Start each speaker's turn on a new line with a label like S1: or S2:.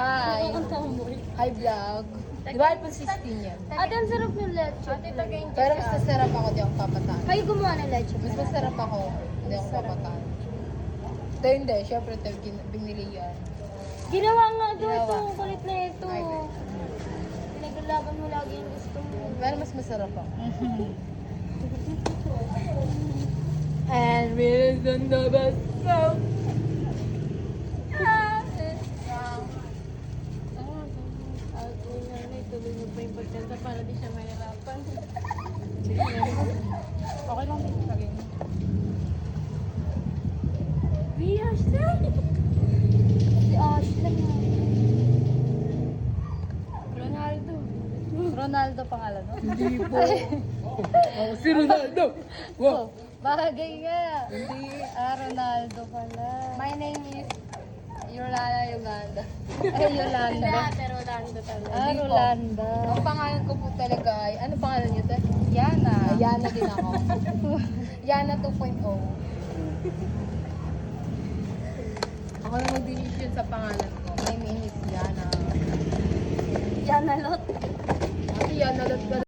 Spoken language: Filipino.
S1: Hi! Hi vlog! Di ba iPhone 16 yan?
S2: Ate, ang sarap ng leche.
S1: Pero mas masarap ako, di ako papataan.
S2: Kayo gumawa ng leche.
S1: Mas masarap ako, hindi ako papataan. Ito hindi, syempre ito binili yan.
S2: Ginawa nga doon
S1: Ginawa.
S2: ito. Kulit na ito.
S1: Ay,
S2: Pinaglalaban mo lagi yung gusto mo.
S1: pero mas masarap ako. And we're on the best road.
S2: Tuloy mo pa yung pagkanta para di siya mahirapan.
S1: Okay lang din lagi.
S2: We are still. Si Ashley.
S1: Ronaldo.
S2: Ronaldo pangalan, no?
S1: Hindi po. Oh, si Ronaldo. Wow.
S2: Bagay nga.
S1: Hindi.
S2: Ronaldo pala.
S1: My name is Yolanda.
S2: Ay, Yolanda. Pero Rolando talaga.
S1: Hindi po.
S2: Rolanda.
S1: Ang pangalan ko po talaga ay, ano pangalan niyo te?
S2: Yana.
S1: Yana din ako. Yana 2.0. Ako na mag-decision sa pangalan ko. My name is Yana.
S2: Yana Lot.
S1: Kasi Yana,